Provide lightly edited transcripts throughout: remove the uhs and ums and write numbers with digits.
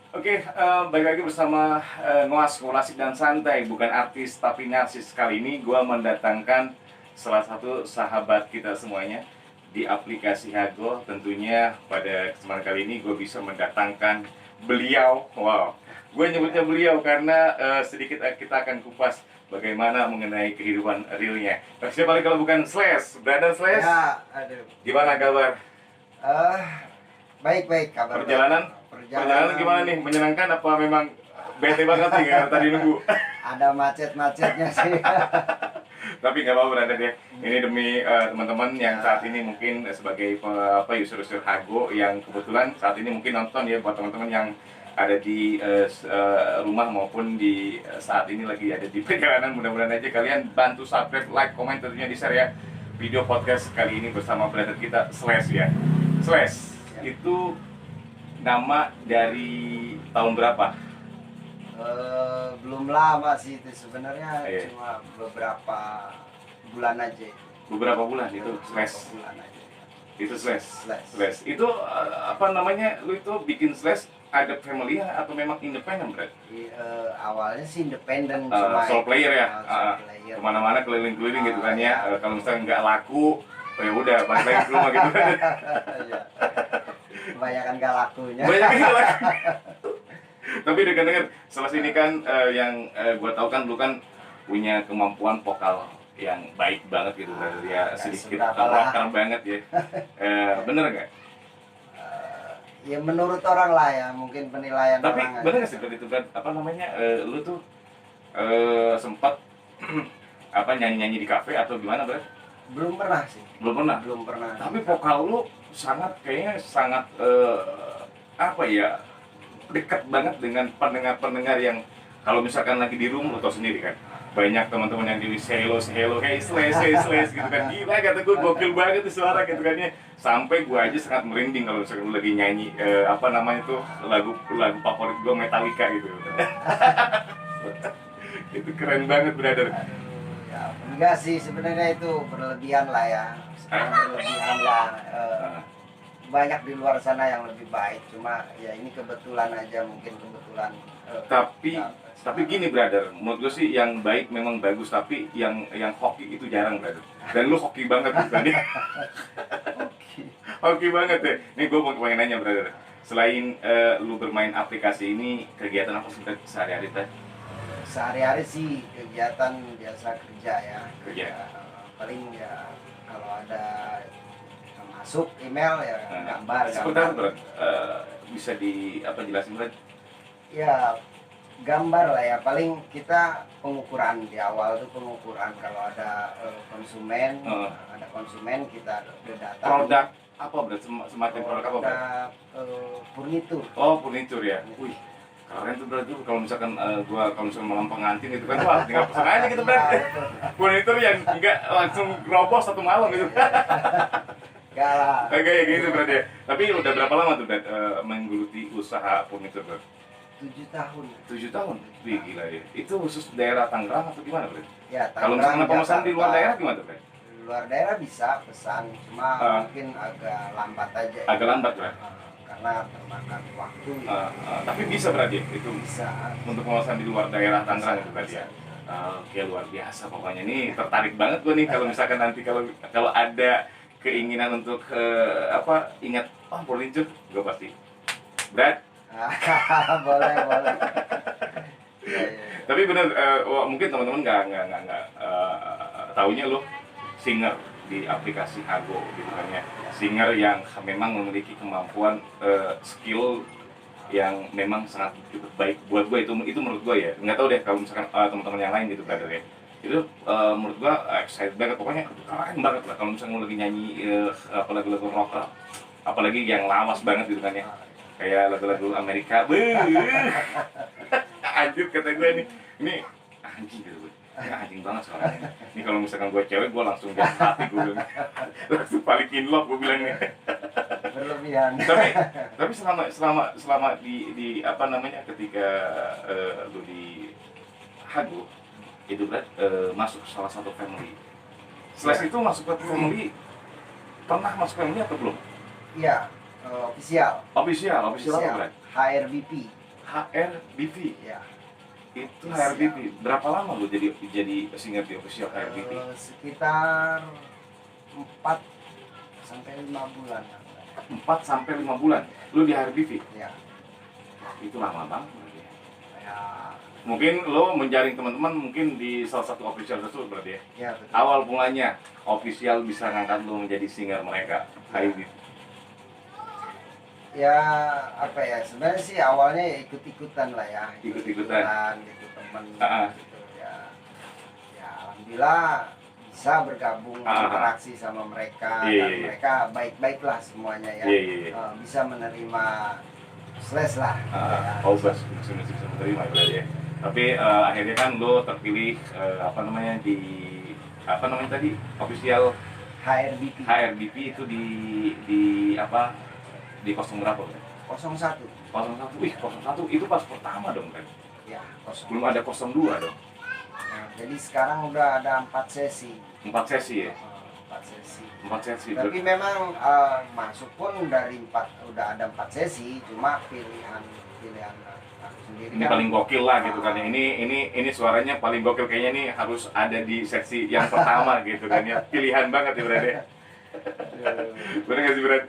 Oke, balik lagi bersama Ngoas, Ngolasik dan Santai. Bukan artis tapi narsis. Kali ini gue mendatangkan salah satu sahabat kita semuanya di aplikasi Hago. Tentunya pada kesempatan kali ini gue bisa mendatangkan beliau. Wow, gue nyebutnya beliau karena sedikit kita akan kupas bagaimana mengenai kehidupan realnya. Siapa lagi kalau bukan Slash, Brother Slash? Ya, aduh. Gimana kabar? Baik kabar. Perjalanan gimana nih? Menyenangkan apa memang bete banget nih karena tadi nunggu? Ada macetnya sih. Tapi nggak apa-apa berada deh. Ini demi teman-teman yang saat ini mungkin sebagai user-user Hago yang kebetulan saat ini mungkin nonton ya, buat teman-teman yang ada di rumah maupun di saat ini lagi ada di perjalanan. Mudah-mudahan aja kalian bantu subscribe, like, komen, tentunya di share ya video podcast kali ini bersama brother kita Slash ya. Slash itu nama dari tahun berapa? Belum lama sih itu sebenarnya, Iya. cuma beberapa bulan aja. Beberapa bulan itu Slash. Beberapa bulan aja. Itu Slash. Slash. Itu apa namanya? Lu itu bikin Slash ada family atau memang independen, Bro? Awalnya sih independen, Solo player ya. solo player. Kemana-mana keliling-keliling gitu kan ya. Kalau misalnya nggak laku, ya udah balik lagi ke rumah gitu. Iya. Kebanyakan gak lakunya. Banyak yang laku. Tapi dengar-dengar Slash ini kan yang gue tahu kan lu kan punya kemampuan vokal yang baik banget gitu, Bro. Ya sedikit rocker banget ya. Bener nggak? Ya menurut orang lah ya, mungkin penilaian Tapi orang bener aja. nggak sih Brad, itu Brad, apa namanya, lu tuh sempat apa nyanyi-nyanyi di kafe atau gimana, Brad? Belum pernah sih. Belum pernah. Belum pernah. Tapi vokal lu kayaknya sangat apa ya, dekat banget dengan pendengar-pendengar yang kalau misalkan lagi di room, lu tau sendiri kan, banyak teman-teman yang di hello hey Slash gitu kan, gila kata gue, gokil banget tuh suara gitu kan ya, sampai gue aja sangat merinding kalau misalkan lu lagi nyanyi apa namanya tuh lagu favorit gue Metallica gitu. Itu keren banget, brother. Ya, enggak sih sebenarnya, itu berlebihan lah ya. Berlebihan lah. Banyak di luar sana yang lebih baik, cuma ya ini kebetulan aja, mungkin kebetulan. Tapi gini, brother, menurut gue sih yang baik memang bagus, tapi yang hoki itu jarang, brother. Dan lu hoki banget tuh tadi. Hoki banget ya. Nih gue mau nanya, brother, selain lu bermain aplikasi ini, kegiatan apa sih sehari-hari teh? Sehari-hari sih kegiatan biasa kerja ya. Kerja. Paling ya kalau ada masuk email ya gambar. Seperti apa, bro? Bisa jelasin, bro? Ya gambar lah ya, paling kita pengukuran di awal tuh pengukuran kalau ada konsumen, kita datang. Produk apa, bro? Semacam produk apa, bro? Furnitur. Oh, furnitur ya. Wih, keren tuh, bro. Kalau misalkan kalau misalkan malam pengantin itu kan, wah tinggal pesan aja gitu, bro. Furnitur yang enggak langsung roboh satu malam gitu. Enggak lah. Kayak gitu, bro ya. Tapi udah berapa lama tuh, bro, menggeluti usaha furnitur, bro? 7 tahun. 7 tahun? Wih, gila ya. Itu khusus daerah Tangerang atau gimana, bro? Ya, Kalau misalkan pemesan di luar daerah gimana, bro? Di luar daerah bisa pesan, cuma mungkin agak lambat aja. Agak lambat, bro? Karena termakan waktu. Tapi bisa berarti itu Bisa. untuk pemesan di luar daerah Tangerang itu berarti ya. Oke, luar biasa pokoknya. Nih tertarik banget gue nih kalau misalkan nanti kalau ada keinginan untuk ingat furnitur, gue pasti Brad. boleh. Tapi bener, mungkin teman-teman nggak taunya lo singer di aplikasi Hago gitu kan ya. Singer yang memang memiliki kemampuan skill yang memang sangat cukup baik buat gue, itu menurut gue ya. Nggak tahu deh kalau misalkan teman-teman yang lain gitu, brother ya. Itu menurut gue excited banget, pokoknya keren banget lah kalau misalnya lo lagi nyanyi apalagi lagu rock, apalagi yang lawas banget gitu kan ya, kayak lagu-lagu Amerika. Anjir kata gue ini anjing gitu gue. Ini anjing banget soalnya. Ini kalau misalkan gue cewek, gue langsung jatuh hati, gue bilang. Langsung paling in love, gue bilang nih. Berlebihan. Tapi selama di apa namanya, ketika lu di Hago itu, Brad, masuk salah satu family. Slash itu masuk ke family, pernah masuk family atau belum? Iya, official Official apa, Brad? HRBP. HRBP. Ya. Itu HRBP. Berapa lama lu jadi singer di official HRBP? Sekitar 4 sampai 5 bulan. 4 sampai 5 bulan lu di HRBP. Ya. Itu lama banget. Ya. Mungkin lo menjaring teman-teman mungkin di salah satu official tersebut berarti ya. Ya, betul. Awal mulanya official bisa ngangkat lo menjadi singer mereka HRBP. Ya apa ya, sebenarnya sih awalnya ya ikut-ikutan lah ya, Ikut-ikutan. gitu temen Ah. gitu ya. Ya alhamdulillah bisa bergabung interaksi sama mereka, Iya, dan iya. mereka baik-baik lah semuanya ya. Iya. Bisa menerima slash lah ya. Oh, masih bisa menerima ya berarti ya. Tapi akhirnya kan lo terpilih di tadi official HRBP itu di apa di kosong berapa kan? 01 01. Wih, 01 itu pas pertama dong kan? ya, 02. Belum ada 02 dong. Nah, jadi sekarang udah ada 4 sesi. 4 sesi ya? 4 sesi. 4 sesi. Tapi memang masuk pun dari 4 udah ada 4 sesi, cuma pilihan aku sendiri Ini kan. paling gokil lah gitu kan ya. Ini suaranya paling gokil kayaknya nih harus ada di sesi yang pertama gitu kan ya. Pilihan banget ya berarti. Bener nggak sih Brad?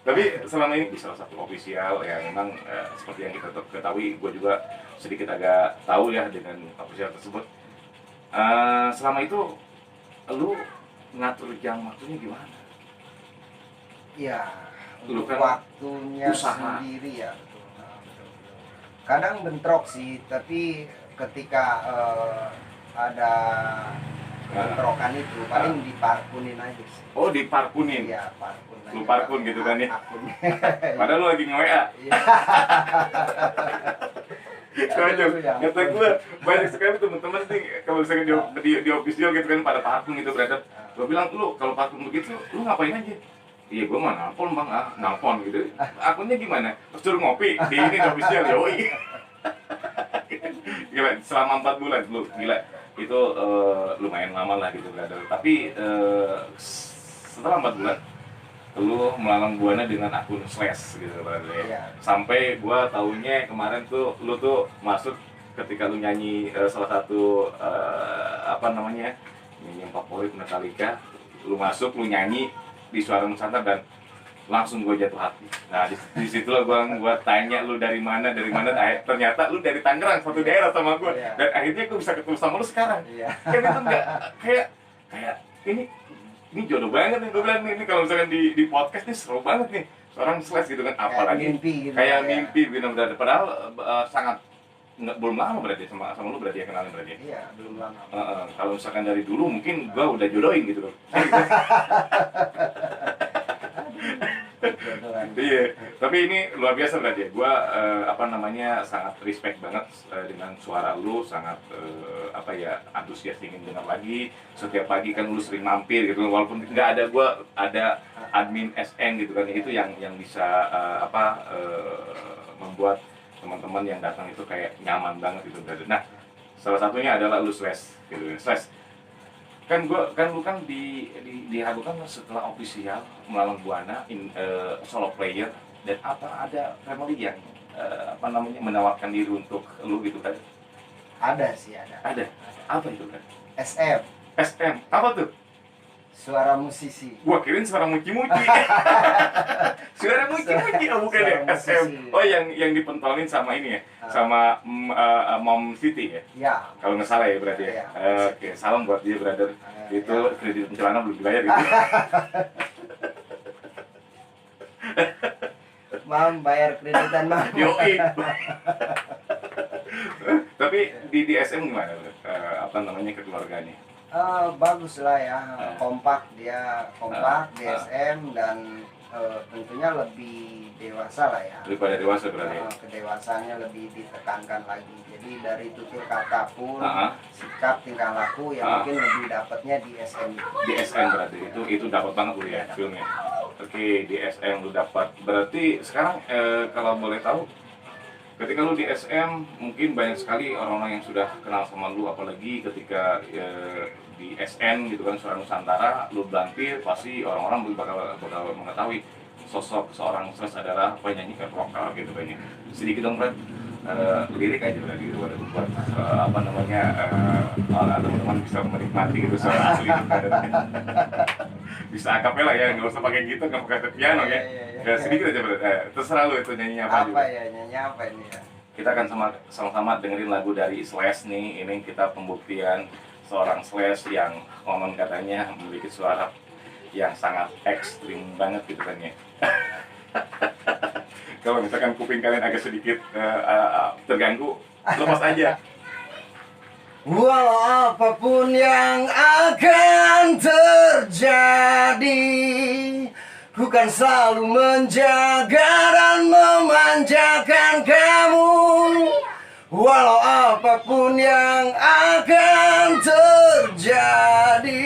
Tapi selama ini di salah satu official ya memang seperti yang kita ketahui, gue juga sedikit agak tahu ya dengan official tersebut. Selama itu lu ngatur jam waktunya gimana? Iya, Lu untuk kan waktunya usaha. sendiri ya. Betul. Kadang bentrok sih, tapi ketika ada bentrokan itu paling diparkunin aja sih. Oh, diparkunin. Iya, parkun aja. Lu parkun gitu kan ya? Akunnya. Padahal lu lagi nge-WA. Iya. Konyol, kata gue banyak sekali teman-teman nih kalau misalnya di official gitu kan pada parfum gitu berada. Gue bilang lu kalau parfum begitu lu ngapain aja? Iya gue mah nelfon bang, nelfon gitu. Akunnya gimana? Terus suruh ngopi di ini di official yoi. Gila, selama 4 bulan lu gila itu lumayan lama lah gitu berada. Tapi setelah 4 bulan lu melalang buana dengan akun slash gitu berarti ya. Iya. Sampai gua taunya kemarin tuh lu tuh masuk ketika lu nyanyi salah satu nyanyi yang favorit Metallica, lu masuk lu nyanyi di Suara Nusantara dan langsung gua jatuh hati. Nah di situ lah gua tanya lu dari mana ternyata lu dari Tangerang, satu daerah sama gua. Iya. Dan akhirnya gua bisa ketemu sama lu sekarang. Iya. Kan itu enggak kayak ini jodoh banget nih gue bilang nih, ini kalau misalkan di podcast nih seru banget nih seorang slash gitu kan, apalagi mimpi gitu kayak ya. mimpi benar-benar padahal sangat belum lama berarti sama lu berarti ya kenalin berarti ya. Iya, belum lama. Kalau misalkan dari dulu mungkin gua udah jodohin gitu loh. Iya, tapi ini luar biasa berarti ya. Gua sangat respect banget dengan suara lu, sangat antusias ingin dengar lagi. Setiap pagi kan lu sering mampir gitu, walaupun nggak ada gua ada admin SN gitu kan, itu yang bisa membuat teman-teman yang datang itu kayak nyaman banget gitu berarti. Nah, salah satunya adalah lu slash gitu ya. Slash kan lu kan di Hago kan setelah official melalang buana solo player, dan ada family yang menawarkan diri untuk lu gitu kan? Ada. Apa itu kan? SM apa tuh? Suara musisi. Gua kirain suara muci-muci. Suara muci-muci, oh bukan ya? Suara SM. musisi. Oh yang dipentolin sama ini ya, sama Mom City ya. Ya. Kalau nggak salah ya berarti ya. Iya. Oke, salam buat dia brother. Itu Ya. kredit celana belum dibayar gitu. Mam bayar kreditan mam. Yoi. Tapi di SM gimana? Kekeluarganya? Bagus lah ya, kompak di SM, dan tentunya lebih dewasa lah ya. Daripada dewasa berarti. Kedewasaannya lebih ditekankan lagi. Jadi dari tutur kata pun, Ah. sikap tingkah laku yang mungkin lebih dapatnya di SM. Di SM berarti itu dapat banget lu ya filmnya. Oke, di SM lu dapat. Berarti sekarang kalau boleh tahu, ketika lu di SM mungkin banyak sekali orang-orang yang sudah kenal sama lu, apalagi ketika di SN gitu kan, Suara Nusantara, lu berlampir pasti orang-orang bakal mengetahui sosok seorang Slash adalah penyanyi vokal gitu kan ya. Sedikit dong Brad, lirik aja berarti buat apa namanya teman-teman bisa menikmati gitu suara asli itu bisa akapela ya, nggak usah pakai gitar, nggak pakai piano ya, ya sedikit aja berarti. Terserah lu itu nyanyinya apa juga. Ya nyanyi apa ini ya? Kita akan sama-sama dengerin lagu dari Slash nih. Ini kita pembuktian seorang Slash yang konon katanya memiliki suara yang sangat ekstrim banget gitu kan ya. Kalau misalkan kuping kalian agak sedikit terganggu, lepas aja. Walau apapun yang akan terjadi, ku kan selalu menjaga dan memanjakan kamu. Walau apapun yang akan terjadi,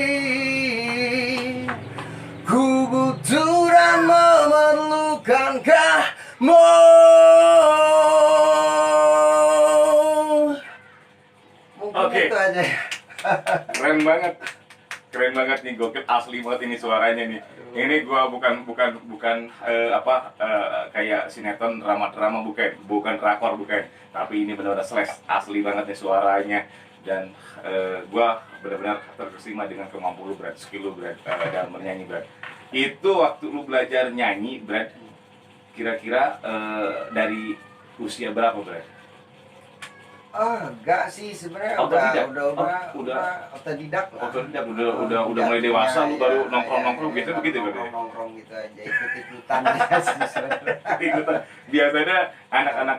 ku butuh dan memerlukan kamu. Oke. Itu aja. Keren banget nih, gokil, asli banget ini suaranya nih. Ini gua bukan kayak sinetron drama bukan drakor, bukan, tapi ini benar-benar Slash, asli banget nih suaranya. Dan gua benar-benar terkesima dengan kemampuan lu, Brad, skill lu, Brad, dalam bernyanyi, Brad. Itu waktu lu belajar nyanyi, Brad, kira-kira dari usia berapa, Brad? Enggak sih sebenarnya Otodidak? udah otodidak lah. Otodidak, udah mulai dewasa lu baru nongkrong gitu begitu berarti. Nongkrong gitu aja, ikut-ikutan aja sih sebenarnya. Ikutan. Biasanya anak-anak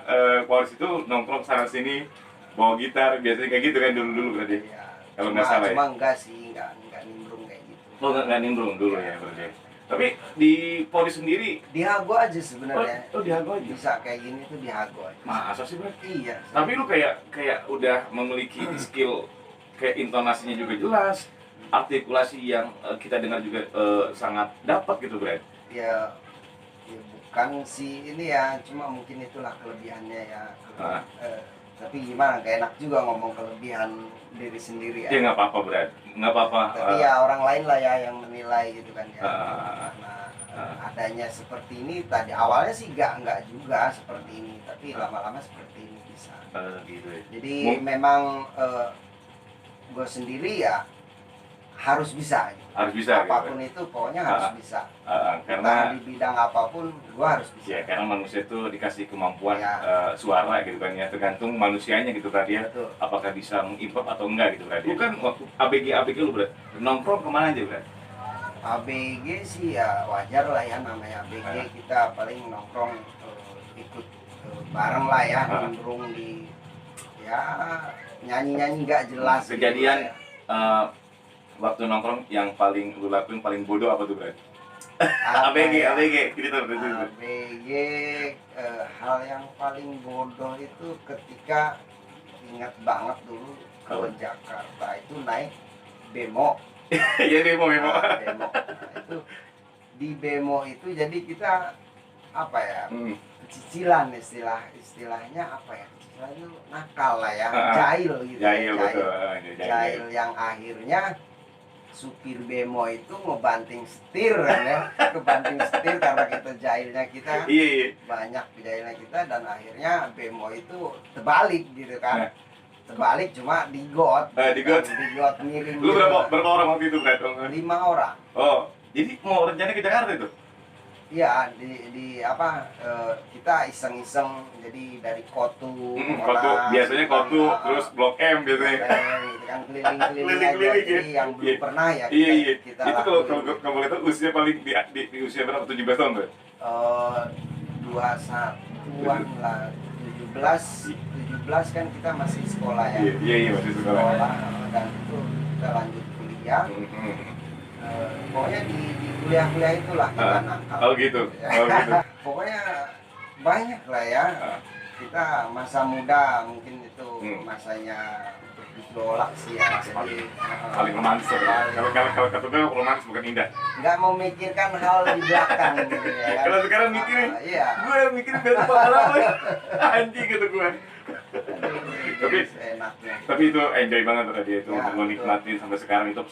chorus itu nongkrong sana sini bawa gitar, biasanya kayak gitu kan dulu berarti. Iya. Kalau nggak salah ya. Cuma enggak sih, enggak nimbrung kayak gitu. Oh, nggak nimbrung dulu ya berarti. Tapi di Polri sendiri, Dihago aja sebenarnya. oh dihago aja. Bisa kayak gini tuh dihago aja. Masa sih, Bro? Iya. Tapi lu kayak udah memiliki skill, kayak intonasinya juga jelas, artikulasi yang kita dengar juga sangat dapat gitu, Brad. Ya bukan sih ini ya, cuma mungkin itulah kelebihannya ya. Tapi gimana, gak enak juga ngomong kelebihan diri sendiri ya. Ya nggak apa-apa, Brad, nggak apa-apa. Tapi ya orang lain lah ya yang menilai gitu kan ya. Karena adanya seperti ini tadi awalnya sih nggak juga seperti ini, tapi lama-lama seperti ini bisa. Gitu ya. Jadi memang gue sendiri ya harus bisa. Gitu. Harus bisa. Apapun gitu. itu pokoknya harus bisa. Karena di bidang apapun gue harus bisa. Ya, karena manusia itu dikasih kemampuan Ya. suara gitu kan ya, tergantung manusianya gitu kan ya. Betul. Apakah bisa mengimport atau enggak gitu kan. Bukan waktu ABG lu, Brad. Nongkrong kemana aja, Brad? ABG sih ya wajar lah ya, namanya ABG kita paling nongkrong ikut bareng lah ya, nimbrung di ya nyanyi-nyanyi nggak jelas. Kejadian gitu ya. Waktu nongkrong yang paling lu lakuin paling bodoh apa tuh, Brad? ABG cerita berarti. ABG hal yang paling bodoh itu ketika ingat banget dulu ke Jakarta itu naik bemo. Iya, bemo. Bemo. Nah, itu di bemo itu jadi kita apa ya? Cicilan istilahnya apa ya? Cicilan itu nakal lah ya, jahil gitu. Jahil, betul. Jahil yang akhirnya supir bemo itu ngebanting setir kan ya, kebanting setir karena kita jahilnya kita. Iya. Banyak jahilnya kita dan akhirnya bemo itu terbalik gitu kan. Terbalik cuma digot. Digot miring. Lu gitu. berapa orang waktu itu, Brad? 5 orang. Oh, jadi mau rencana ke Jakarta itu? Iya, kita iseng-iseng jadi dari Kotu. Kotu, biasanya Kotu, terus Blok M biasanya. Gitu kan keliling-keliling aja. Keliling-keliling, Jadi yang belum pernah ya Iya. kita Itu kalau lakuin. boleh tahu usia paling di usia berapa? 17 tahun, Bro? 21-an lah. 17 kan kita masih sekolah ya. Iya, masih sekolah. Dan itu kita lanjut kuliah. Pokoknya di kuliah-kuliah itulah kita nakal. Oh gitu. Pokoknya banyak lah ya. Kita masa muda mungkin itu masanya untuk ditolak sih ya. Jadi paling romantis. Kalau kata gue romantis bukan indah. nggak memikirkan hal di belakang gitu ya. Kalau sekarang mikirin, iya. gue mikirin besok bakal apa? Anjing gitu gue. Tapi itu enjoy banget tadi itu, Ya, lu nikmatin sampai sekarang itu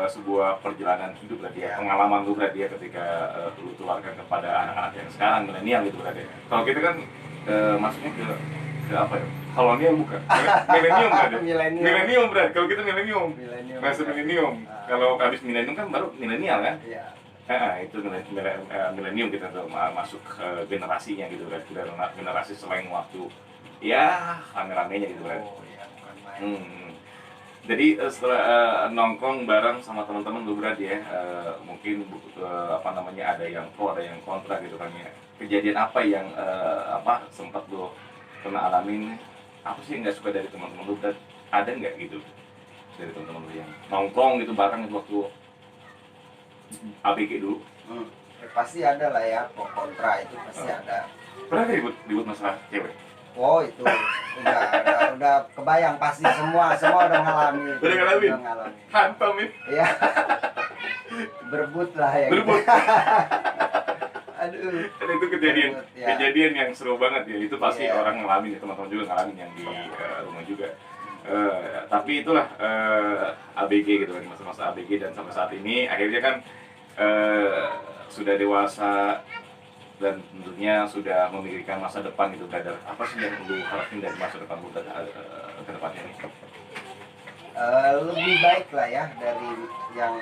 sebuah perjalanan hidup berarti ya, pengalaman lu berarti ya ketika lu tularkan kepada anak-anak yang sekarang milenial gitu berarti. Kalau kita kan masuknya ke ke apa ya? Kolonial bukan? Milenium berarti. Milenium. Milenium berarti. Kalau kita milenium. Milenium. Masuk milenium. Kalau habis milenium kan baru milenial kan? Iya. Itu milenium kita tuh masuk ke generasinya gitu berarti. Generasi selain waktu ya rame-ramenya gitu berarti. Oh iya, bukan main. Jadi setelah nongkrong bareng sama teman-teman lu berarti ya, mungkin apa namanya ada yang pro ada yang kontra gitu kan ya. Kejadian apa yang apa sempat lu pernah alamin? Apa sih yang nggak suka dari teman-teman lu dan ada nggak gitu dari teman-teman lu yang nongkrong gitu bareng waktu ABG dulu? Ya, pasti ada lah ya pro kontra itu pasti ada. Pernah nggak ribut masalah cewek? Oh itu udah kebayang pasti semua udah ngalamin. Udah ngalamin? Udah ngalamin. Hantam ini. Iya. Berebut lah ya. Berebut. Aduh. Dan itu kejadian Berebut, ya. kejadian yang seru banget ya. Itu pasti Iya. orang ngalamin ya, teman-teman juga ngalamin yang di rumah juga. Tapi itulah ABG gitu kan, masa-masa ABG dan sampai saat ini akhirnya kan sudah dewasa dan tentunya sudah memikirkan masa depan gitu, brother. Apa sih yang lu harapin dari masa depan lu ke depannya nih? Lebih baik lah ya dari yang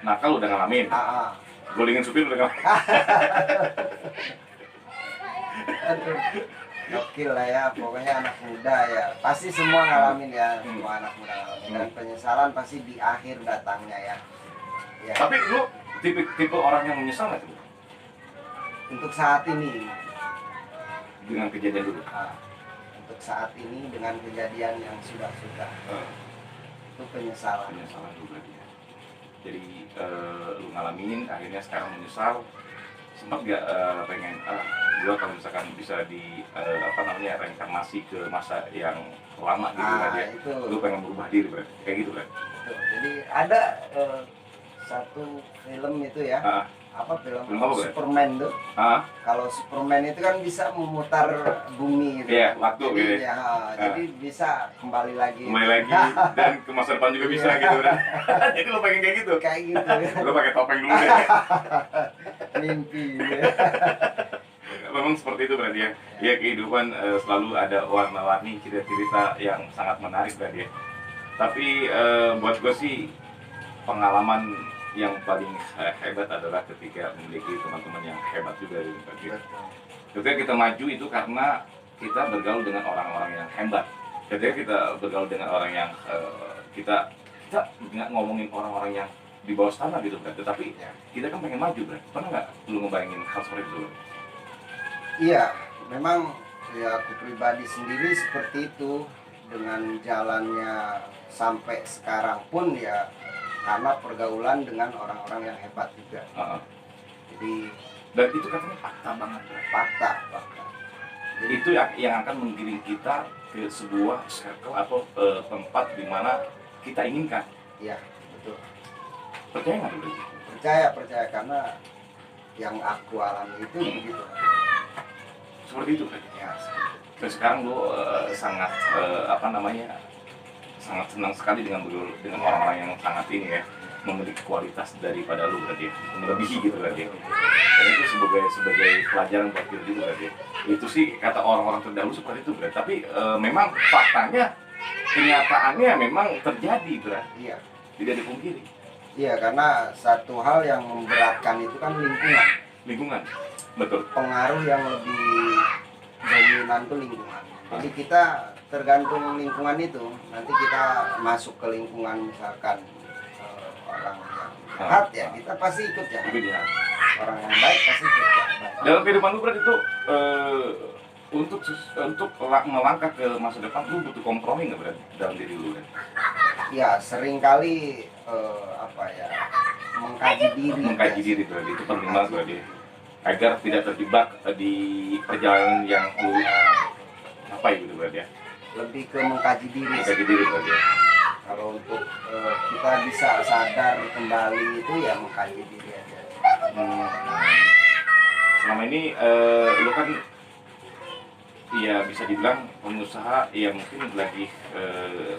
Nakal udah ngalamin, golingin supir udah ngalamin. aduh, gokil lah ya, pokoknya anak muda ya pasti semua ngalamin ya, semua anak muda ngalamin dan penyesalan pasti di akhir datangnya ya. Tapi lu tipe orang yang menyesal nggak tuh Untuk saat ini, dengan kejadian dulu? untuk saat ini dengan kejadian yang sudah itu penyesalan. Penyesalan lu berarti ya. Jadi lu ngalamin akhirnya sekarang menyesal. Sempat gak pengen gua kalau misalkan bisa di apa namanya reinkarnasi ke masa yang lama gitu kan ya, itu lu pengen berubah diri berarti kayak gitu kan? jadi ada satu film itu ya, apa film apa, Superman tuh. Kalau Superman itu kan bisa memutar bumi gitu. Iya, waktu jadi, gitu. Jadi bisa kembali lagi Dan ke masa depan juga bisa gitu kan. Jadi lu pengen kayak gitu? kayak gitu ya. Lu pakai topeng dulu deh. Mimpi ya. Memang seperti itu berarti ya. Ya kehidupan selalu ada warna-warni cerita-cerita yang sangat menarik berarti ya. Tapi buat gue sih pengalaman yang paling hebat adalah ketika memiliki teman-teman yang hebat juga berarti. Ketika kita maju itu karena kita bergaul dengan orang-orang yang hebat. Ketika kita bergaul dengan orang yang kita nggak ngomongin orang-orang yang di bawah standar gitu berarti, tapi kita kan pengen maju berarti. Pernah nggak lu ngebayangin hal seperti itu? Iya, memang ya aku pribadi sendiri seperti itu dengan jalannya sampai sekarang pun ya karena pergaulan dengan orang-orang yang hebat juga. Jadi Dan itu katanya fakta banget berarti. fakta. Jadi itu yang akan menggiring kita ke sebuah circle atau tempat di mana kita inginkan. Iya, betul. Percaya nggak dulu? Percaya karena yang aku alami itu begitu. Seperti itu kan? Ya, seperti itu. Dan sekarang lu sangat apa namanya, sangat senang sekali dengan bergaul dengan orang-orang yang sangat ini ya, memiliki kualitas daripada lu berarti ya, melebihi gitu berarti ya. Dan itu sebagai pelajaran buat kita juga berarti ya. Itu sih kata orang-orang terdahulu seperti itu berarti. Tapi memang faktanya, kenyataannya memang terjadi berarti. Iya. Tidak dipungkiri. Iya, karena satu hal yang memberatkan itu kan lingkungan. Lingkungan, betul. Pengaruh yang lebih dominan tuh lingkungan. Jadi kita tergantung lingkungan itu. Nanti kita masuk ke lingkungan misalkan orang yang jahat ya, kita pasti ikut ya. Itu dia. Orang yang baik pasti ikut ya. Dalam kehidupan lu berarti itu untuk melangkah ke masa depan lu butuh kompromi nggak berarti dalam diri lu kan? Ya, seringkali apa ya, mengkaji diri. Mengkaji diri berarti itu penting banget berarti agar tidak terjebak di perjalanan yang lu apa gitu berarti ya. Lebih ke mengkaji diri. Mengkaji diri berarti ya. Kalau untuk kita bisa sadar kembali itu ya mengkaji diri aja. Selama ini lu kan ya bisa dibilang pengusaha yang mungkin lagi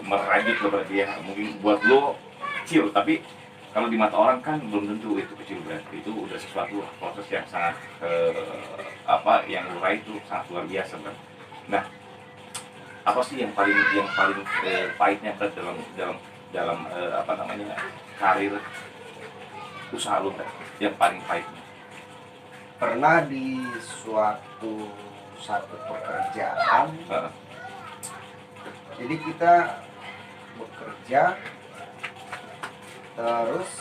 merajut lo berarti ya. Mungkin buat lo kecil, tapi kalau di mata orang kan belum tentu itu kecil berarti. Itu udah sesuatu proses yang sangat apa yang lu raih itu sangat luar biasa berarti. Nah, apa sih yang paling pahitnya Brad, dalam apa namanya karir usaha lu Brad, yang paling pahitnya? Pernah di satu pekerjaan, Heeh. jadi kita bekerja terus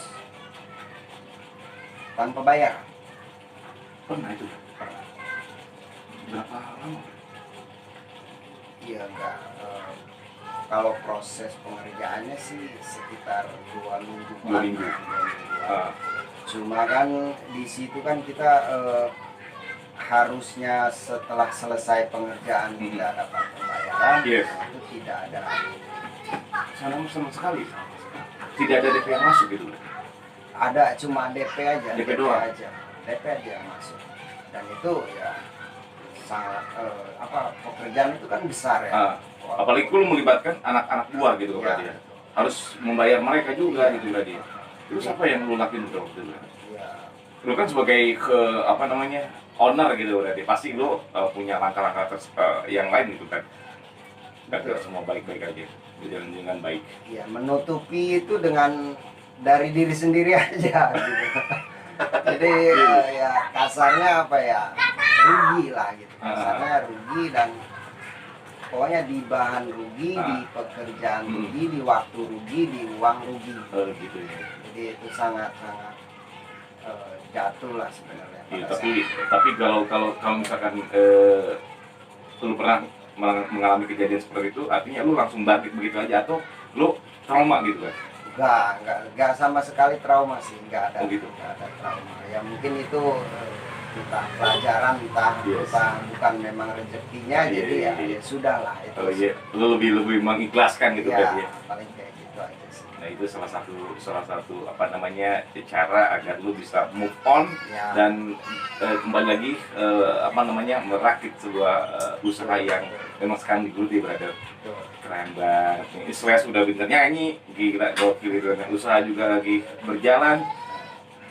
tanpa bayar. Pernah itu berapa lama? Iya enggak. Kalau proses pengerjaannya sih sekitar 2 minggu. 2 minggu. Ah, Cuma kan di situ kan kita harusnya setelah selesai pengerjaan tidak dapat pembayaran. Yes. Nah, itu tidak ada. sama sekali tidak ada DP yang masuk gitu Brad. Ada cuma DP aja. DP doang? DP aja yang masuk. Dan itu ya sangat pekerjaan itu kan besar ya. Ah, apalagi lu melibatkan anak-anak buah gitu Iya. berarti ya. Harus membayar mereka juga Iya. gitu berarti ya. Terus apa yang lu lakuin tuh waktu itu? Ya, Lu kan sebagai owner gitu berarti pasti lu punya langkah-langkah yang lain gitu kan. Agar semua baik-baik aja, berjalan dengan baik. ya menutupi itu dengan dari diri sendiri aja gitu. Jadi ya kasarnya apa ya, rugi lah gitu. Kasarnya rugi, dan pokoknya di bahan rugi, di pekerjaan rugi, di waktu rugi, di uang rugi. Gitu ya. Jadi itu sangat jatuh lah sebenarnya. Iya, pada tapi kalau misalkan lu pernah mengalami kejadian seperti itu, artinya lu langsung bangkit begitu aja atau lu trauma gitu kan? Enggak sama sekali trauma sih, enggak ada. Oh gitu. Enggak ada trauma. Ya mungkin itu entah pelajaran, entah Yes. bukan memang rezekinya, Iya, jadi iya, ya, iya. ya sudah lah itu. Oh iya, lu lebih mengikhlaskan gitu kan ya. Paling kayak gitu aja sih. Nah itu salah satu cara agar lu bisa move on Ya. dan kembali lagi merakit sebuah usaha yang memang sekarang digeluti brother. Betul. Keren banget nih. Swash udah pinter nyanyi, gila gokil itu. Usaha juga lagi berjalan.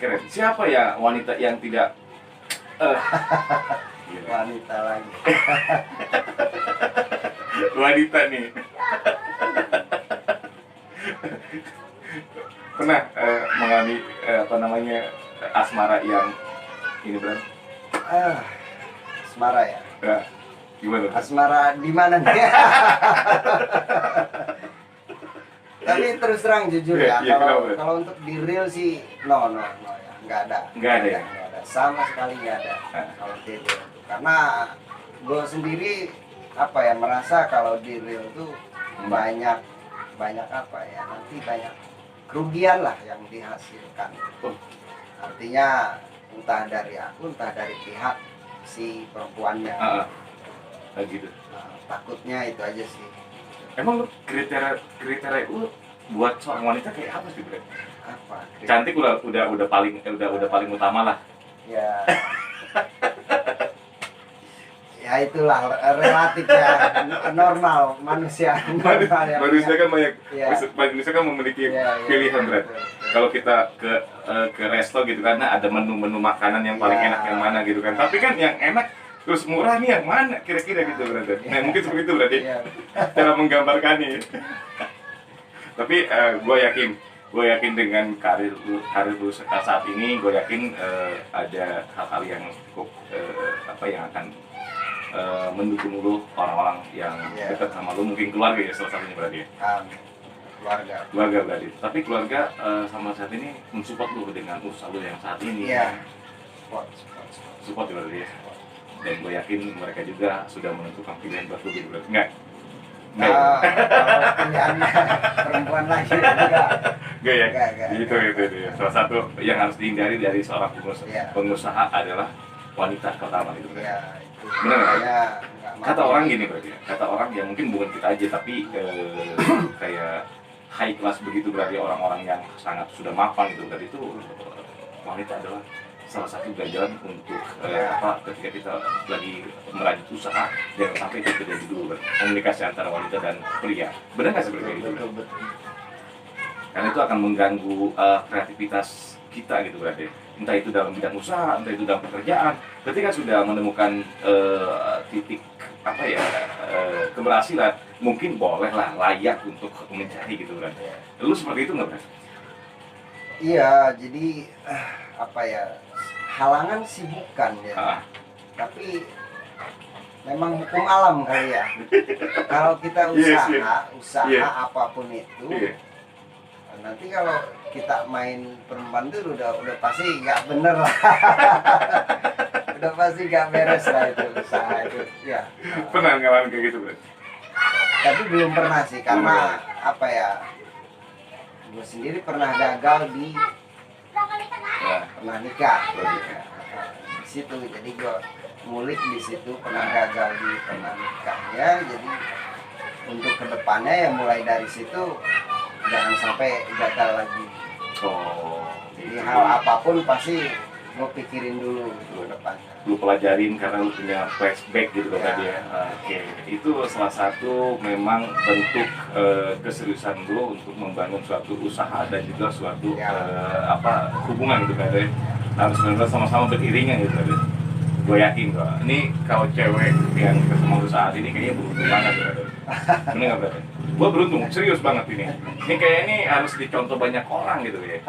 Keren. Siapa ya wanita yang tidak gila. Wanita lagi. Wanita nih. Pernah mengalami asmara yang ini Bro? Asmara ya. Ya, gimana? Asmara di mana nih? Tapi terus terang jujur Iya, ya, iya, kalau kenapa? kalau untuk di real sih no ya, nggak ada. Nggak ada ya? Nggak ada, sama sekali nggak ada. Ah. Kalau di real itu, karena gue sendiri merasa kalau di real tuh banyak apa ya, nanti banyak kerugian lah yang dihasilkan. Oh. Artinya entah dari aku, entah dari pihak si perempuannya. Gitu. Nah, takutnya itu aja sih. Emang lu kriteria lu buat seorang wanita kayak apa sih, Bre? Apa? Cantik udah paling utama lah. Ya. Ya itulah relatif ya, normal manusia normal ya. Manusia kan banyak, Iya. manusia kan memiliki Iya, pilihan, Bre. betul, betul. Kalau kita ke resto gitu karena ada menu makanan yang paling Iya. enak yang mana gitu kan. Tapi kan yang enak terus murah nih yang mana kira-kira gitu berarti. Nah, mungkin seperti itu berarti Iya. cara menggambarkannya. Tapi gue yakin dengan karir lu saat ini, gue yakin ada hal-hal yang cukup yang akan mendukung lu, orang-orang yang Iya. dekat sama lu, mungkin keluarga ya salah satunya berarti ya. Keluarga. Berarti. Tapi keluarga sama saat ini mensupport lu dengan usaha lu yang saat ini. Iya. Sport. Support berarti ya. Dan gue yakin mereka juga sudah menentukan pilihan buat lu gitu berarti. Enggak ya? Nah, kalau pilihannya perempuan lagi enggak. Enggak ya? Enggak. Itu ya. Salah satu yang harus dihindari dari seorang Iya. pengusaha adalah wanita pertama gitu. Iya, itu. Benar nggak? Makanya nggak mau. Kata orang gini berarti ya. Kata orang yang mungkin bukan kita aja tapi kayak high class begitu berarti orang-orang yang sangat sudah mapan gitu berarti itu wanita adalah salah satu ganjalan untuk ketika kita lagi merajut usaha jangan sampai itu terjadi dulu kan komunikasi antara wanita dan pria. Benar nggak seperti itu? Betul. Karena itu akan mengganggu kreativitas kita gitu berarti, entah itu dalam bidang usaha, entah itu dalam pekerjaan. Ketika sudah menemukan titik apa ya keberhasilan, mungkin boleh lah layak untuk mencari gitu kan. Lu seperti itu nggak, Bro? Iya, jadi apa ya, halangan sih bukan ya, tapi memang hukum alam kali ya. Kalau kita usaha apapun itu, nanti kalau kita main perempuan itu udah pasti nggak bener lah. Udah pasti nggak beres lah itu usaha itu. Ya. Pernah ngalamin kayak gitu, Bro? Tapi belum pernah sih, karena apa ya? Gue sendiri pernah gagal di pernah nikah. Di situ, jadi gue ngulik di situ, pernah gagal di pernah nikahnya. Jadi untuk kedepannya ya mulai dari situ jangan sampai gagal lagi. Jadi hal apapun pasti gue pikirin dulu ke depannya. Lu pelajarin karena lu punya flashback gitu kan tadi ya. Oke, itu salah satu memang bentuk keseriusan lu untuk membangun suatu usaha dan juga suatu hubungan gitu kan ya. Harus benar-benar sama-sama beriringan gitu kan. Gue yakin kok. Ini kalau cewek yang ketemu lu saat ini kayaknya beruntung banget gitu. Bener nggak, Bro? Gue beruntung, serius banget ini. Ini kayak ini harus dicontoh banyak orang gitu ya.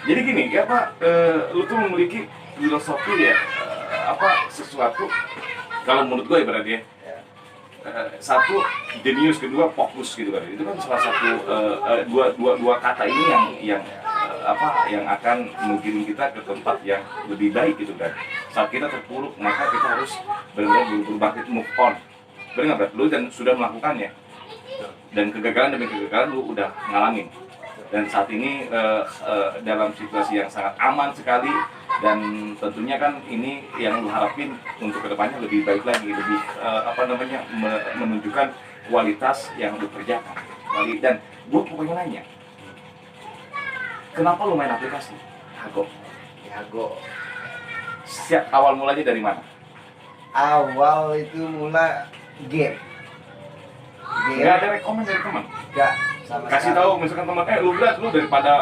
Jadi gini, ya Pak, lu tuh memiliki filosofi ya, sesuatu, kalau menurut gue ibaratnya, satu jenius, kedua fokus gitu kan. Itu kan salah satu dua kata ini yang akan menggiring kita ke tempat yang lebih baik gitu kan. Saat kita terpuruk, maka kita harus benar-benar buru-buru bangkit, move on. Benar nggak, Bro? Lu dan sudah melakukannya. Dan kegagalan demi kegagalan lu udah ngalamin. Dan saat ini dalam situasi yang sangat aman sekali, dan tentunya kan ini yang lu harapin untuk kedepannya lebih baik lagi, lebih menunjukkan kualitas yang lu kerjakan. Dan gue pokoknya nanya, kenapa lu main aplikasi Hago? Siap awal mulanya dari mana? Awal itu mulai game. Nggak ada rekomen dari teman? Nggak, sama kasih sekali. tahu misalkan teman, lu daripada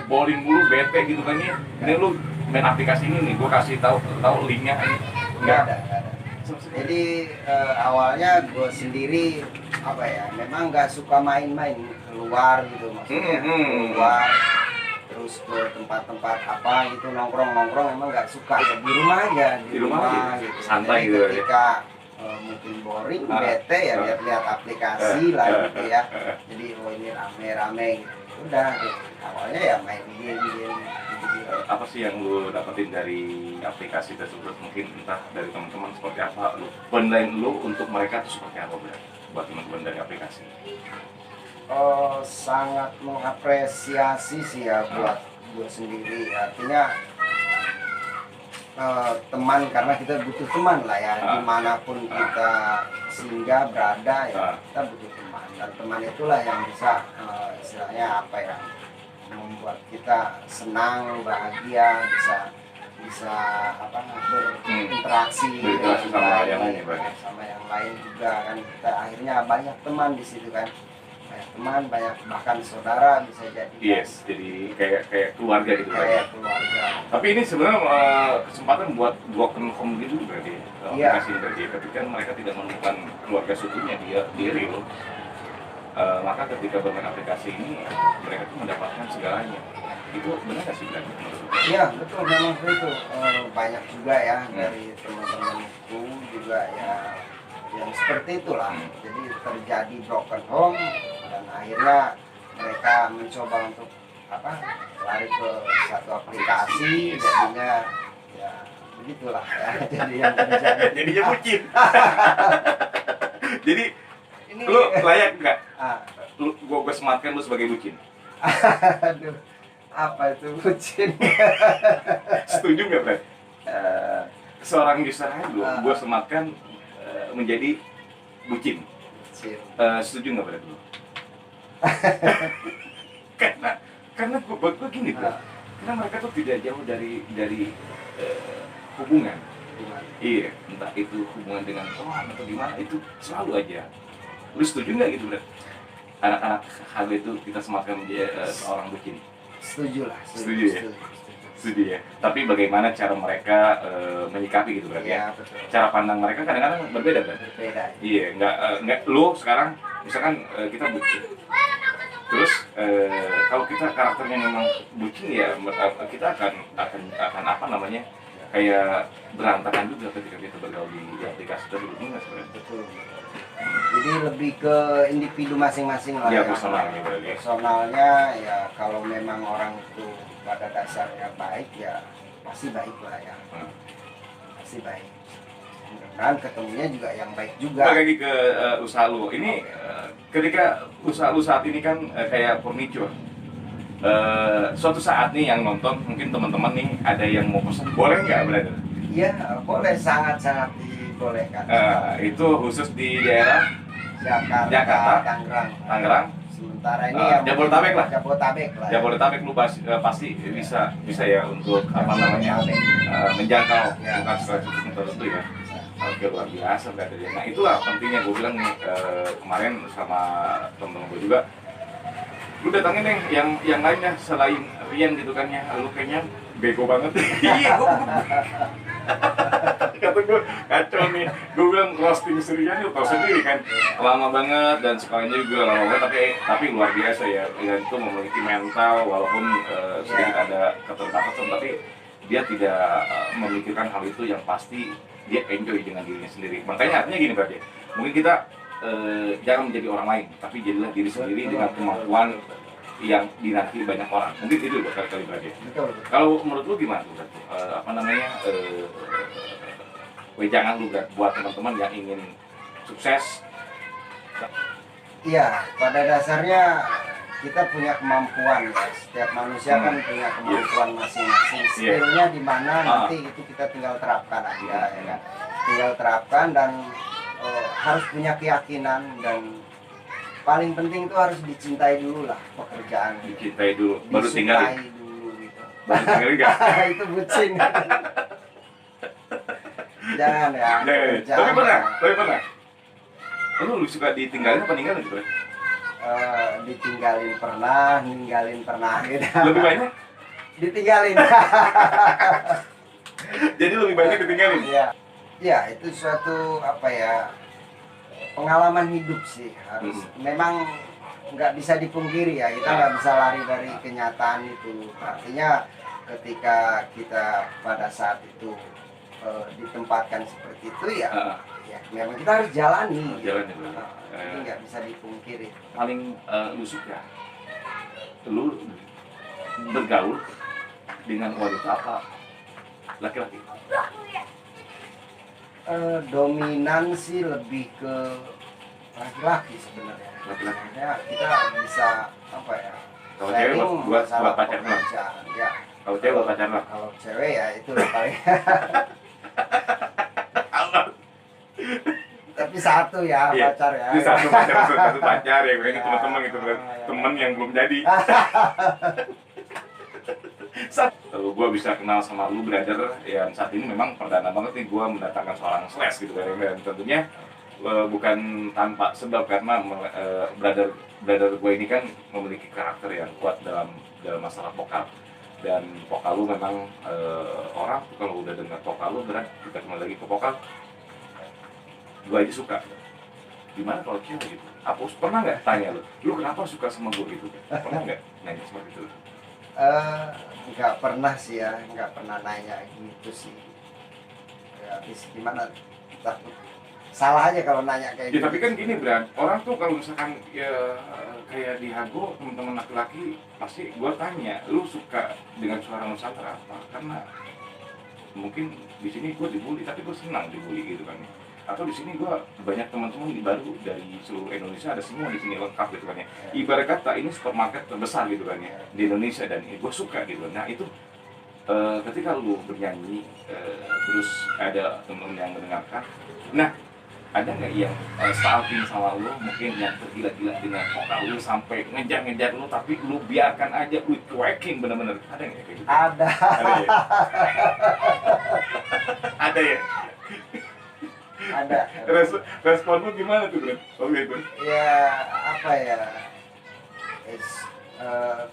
bowling mulu bete gitu kan ya, ini lu main aplikasi ini nih, gue kasih tahu linknya ini. Nggak ada. Jadi awalnya gue sendiri memang nggak suka main-main keluar gitu, maksudnya keluar terus ke tempat-tempat gitu, nongkrong emang nggak suka, ya di rumah aja, di rumah gitu, santai gitu. Ketika mungkin boring, bete ya lihat-lihat aplikasi lah gitu ya. Jadi ini rame-rame gitu. Udah gitu. Awalnya ya main game gitu. Apa sih yang lu dapetin dari aplikasi tersebut? Mungkin entah dari teman-teman seperti apa, lu penilaian lu untuk mereka itu seperti apa, Bro? Buat teman-teman dari aplikasi. Sangat mengapresiasi sih ya buat gue sendiri. Artinya teman, karena kita butuh teman lah ya, dimanapun kita singgah berada ya, kita butuh teman, dan teman itulah yang bisa istilahnya membuat kita senang, bahagia, bisa berinteraksi sama yang lain juga kan. Kita akhirnya banyak teman di situ kan, banyak teman, banyak bahkan saudara bisa jadi. Yes, jadi kayak keluarga gitu. Kayak keluarga. Tapi ini sebenarnya kesempatan buat broken home gitu berarti. Aplikasi ini berarti ketika mereka tidak menemukan keluarga seutuhnya di real, maka ketika bermain aplikasi ini mereka tuh mendapatkan segalanya. Itu benar nggak sih, berarti? Iya betul, memang itu banyak juga ya dari teman-temanku juga ya yang seperti itulah. Jadi terjadi broken home dan akhirnya mereka mencoba untuk lari ke satu aplikasi, jadinya ya begitulah ya. Jadi yang terjadi jadinya bucin. Jadi ini lu layak nggak? Gue sematkan lu sebagai bucin. Aduh, apa itu bucin? Setuju nggak, Bro? Seorang user lu, gue sematkan menjadi bucin. Setuju nggak, Bro? karena buat gue gini, Bro. Karena mereka tuh tidak jauh dari hubungan. Iya, entah itu hubungan dengan Tuhan atau gimana, itu selalu aja. Lu setuju nggak gitu, Bro? Anak-anak hal itu kita sematkan menjadi seorang bucin. Setuju lah. Setuju ya? Sedih ya. Tapi bagaimana cara mereka menyikapi gitu berarti ya? Ya betul. Cara pandang mereka kadang-kadang berbeda kan? Berbeda. Iya, nggak lu sekarang misalkan kita bucin. Terus kalau kita karakternya memang bucin ya kita akan apa namanya? Kayak berantakan juga ketika kita bergaul di aplikasi tadi benar sebenarnya. Betul. Jadi lebih ke individu masing-masing lah Iya, ya. personalnya berarti. Personalnya ya kalau memang orang itu pada dasarnya baik ya pasti baik lah ya. Pasti baik. Mudah-mudahan ketemunya juga yang baik juga. Balik lagi ke usaha lu. Ini ketika usaha lu saat ini kan kayak furniture. Suatu saat nih yang nonton mungkin teman-teman nih ada yang mau pesan, boleh nggak brother? Iya, boleh, sangat-sangat dibolehkan. Itu khusus di daerah Jakarta, Tangerang. Sementara ini Ah, ya Jabodetabek lah. Jabodetabek lah. Jabodetabek lu pasti bisa ya untuk apa namanya menjangkau Ya. bukan suatu tertentu ya. Oke, luar biasa berarti ya. Nah itulah pentingnya gue bilang nih kemarin sama temen-temen gue juga, lu datangin deh yang lainnya selain Rian gitu kan ya, lu kayaknya bego banget. Iya, kata gue kacau nih, gue bilang roasting si Rian lu tau sendiri kan, lama banget dan sekalinya juga lama banget tapi luar biasa ya. Rian itu memiliki mental walaupun sedikit ada keterbatasan, tapi dia tidak memikirkan hal itu, yang pasti dia enjoy dengan dirinya sendiri. Makanya artinya gini berarti, mungkin kita jangan menjadi orang lain, tapi jadilah diri sendiri dengan kemampuan yang dinanti banyak orang. Mungkin itu kali berarti. Betul. Kalau menurut lu gimana tuh berarti? Apa namanya wejangan lu buat teman-teman yang ingin sukses? Iya, pada dasarnya kita punya kemampuan ya. Setiap manusia kan punya kemampuan masing-masing. Skillnya di mana nanti itu kita tinggal terapkan aja ya kan. Tinggal terapkan dan harus punya keyakinan, dan paling penting itu harus dicintai dulu lah pekerjaan. Dicintai dulu, baru tinggalin. Disukai dulu gitu. Baru tinggalin nggak? Itu bucin. Jangan ya. Tapi pernah. Lu suka ditinggalin apa ninggalin gitu? Ditinggalin pernah, ninggalin pernah gitu. Lebih banyak? Ditinggalin. Jadi lebih banyak ditinggalin? Iya. Ya, itu suatu apa ya, pengalaman hidup sih. Harus memang nggak bisa dipungkiri ya, kita nggak bisa lari dari kenyataan itu. Artinya ketika kita pada saat itu ditempatkan seperti itu ya, ya memang kita harus jalani. Jalani. Jadi nggak bisa dipungkiri. Paling lu suka lu bergaul dengan wanita apa laki-laki? Dominan sih lebih ke laki-laki sebenarnya. Laki-laki. Ya, kita bisa apa ya? Kalau cewek buat pacar lah. Ya. Kalau cewek buat pacar lah. Kalau cewek ya itu lah paling. Tapi satu ya pacar ya. Itu satu pacar ya, ini teman-teman gitu berarti teman yang belum jadi. Kalau gue bisa kenal sama lu brother yang saat ini memang perdana banget nih gue mendatangkan seorang slash gitu kan, dan tentunya bukan tanpa sebab, karena brother gue ini kan memiliki karakter yang kuat dalam masalah vokal, dan vokal lu memang orang kalau udah dengar vokal lu, berat kita kembali lagi ke vokal, gue aja suka. Gimana kalau cewek gitu? Apa pernah nggak tanya lu kenapa suka sama gue gitu? Pernah nggak nanya seperti itu? Nggak pernah sih ya, nggak pernah nanya gitu sih. Ya, habis gimana, takut salah aja kalau nanya kayak ya, gitu. tapi kan gini Bran, orang tuh kalau misalkan ya kayak di Hago, teman-teman laki-laki pasti gue tanya, lu suka dengan suara Nusantara apa? Karena mungkin di sini gue dibully, tapi gue senang dibully gitu kan. Atau di sini gue banyak teman-teman baru dari seluruh Indonesia, ada semua di sini lengkap gitu kan ya. Ibarat kata ini supermarket terbesar gitu kan ya di Indonesia, dan gue suka gitu. Nah itu ketika lu bernyanyi terus ada teman-teman yang mendengarkan, nah ada nggak yang stalking sama lu, mungkin yang tergila-gila dengan vokal lu sampai ngejar-ngejar lu, tapi lu biarkan aja, lu cuekin bener-bener, ada nggak kayak gitu? Ada. Ya? Ada ya? Ada. Respon lu gimana tuh Bro? Oh gitu. Ya apa ya,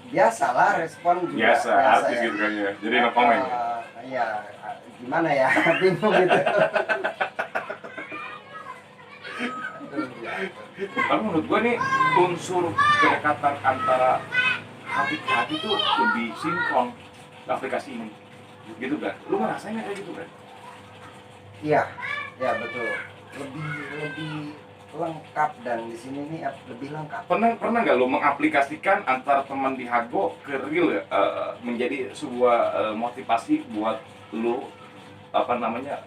Biasalah respon juga Biasa, artis ya. gitu kan ya. Jadi no comment ya. Iya, gimana ya, bingung gitu. Aduh, ya. Tapi menurut gua nih unsur kedekatan antara hati ke hati tuh lebih sinkron di aplikasi ini. Gitu kan? Lu ngerasain kayak gitu kan? Iya, ya betul. Lebih lebih lengkap, dan di sini nih lebih lengkap. Pernah nggak lu mengaplikasikan antara teman di Hago ke real ya? Menjadi sebuah motivasi buat lu apa namanya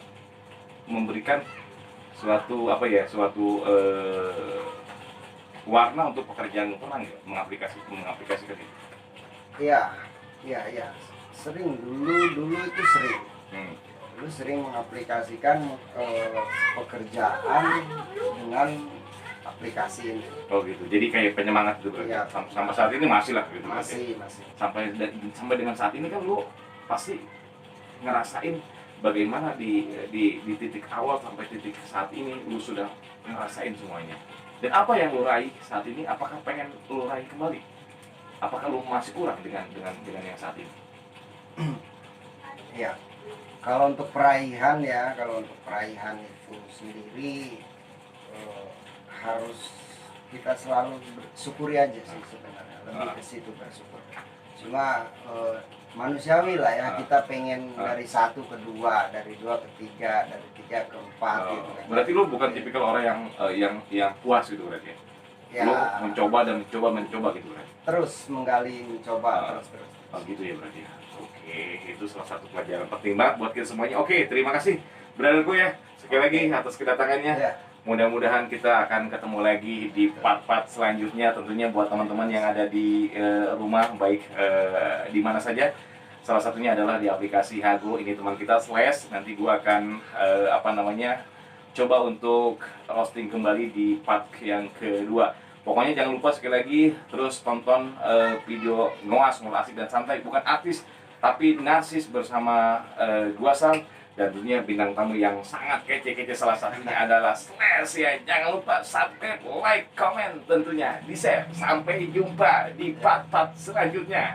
memberikan suatu apa ya suatu warna untuk pekerjaan lu, pernah nggak mengaplikasikan itu? Iya, iya, iya. Sering dulu itu sering. Hmm. Dulu sering mengaplikasikan pekerjaan dengan aplikasi ini. Oh gitu, jadi kayak penyemangat gitu berarti. Iya. Sampai saat ini masih lah gitu berarti. Masih. Sampai dengan saat ini kan lu pasti ngerasain bagaimana di titik awal sampai titik saat ini lu sudah ngerasain semuanya. Dan apa yang lu raih saat ini? Apakah pengen lu raih kembali? Apakah lu masih kurang dengan yang saat ini? Iya. Kalau untuk peraihan itu sendiri harus kita selalu bersyukuri aja sih sebenarnya. Lebih ke situ bersyukur. Cuma manusiawi lah ya, kita pengen dari 1 ke 2, dari 2 ke 3, dari 3 ke 4 gitu kan. Berarti lu bukan tipikal orang yang puas gitu berarti ya? Ya, Lu mencoba dan mencoba gitu berarti? terus menggali, mencoba terus. Oh gitu ya berarti ya. Oke, itu salah satu pelajaran penting banget buat kita semuanya. Oke, terima kasih brotherku ya. Sekali lagi atas kedatangannya. Ya. Mudah-mudahan kita akan ketemu lagi di part-part selanjutnya, tentunya buat teman-teman yang ada di rumah, baik di mana saja. Salah satunya adalah di aplikasi Hago. Ini teman kita Slash. Nanti gua akan coba untuk roasting kembali di part yang kedua. Pokoknya jangan lupa sekali lagi terus tonton video Ngoas, Ngobrol Asik dan Santai, bukan artis tapi narsis bersama gua Sal, dan tentunya bintang tamu yang sangat kece-kece, salah satunya adalah Slash ya. Jangan lupa subscribe, like, comment, tentunya di share. Sampai jumpa di part-part selanjutnya.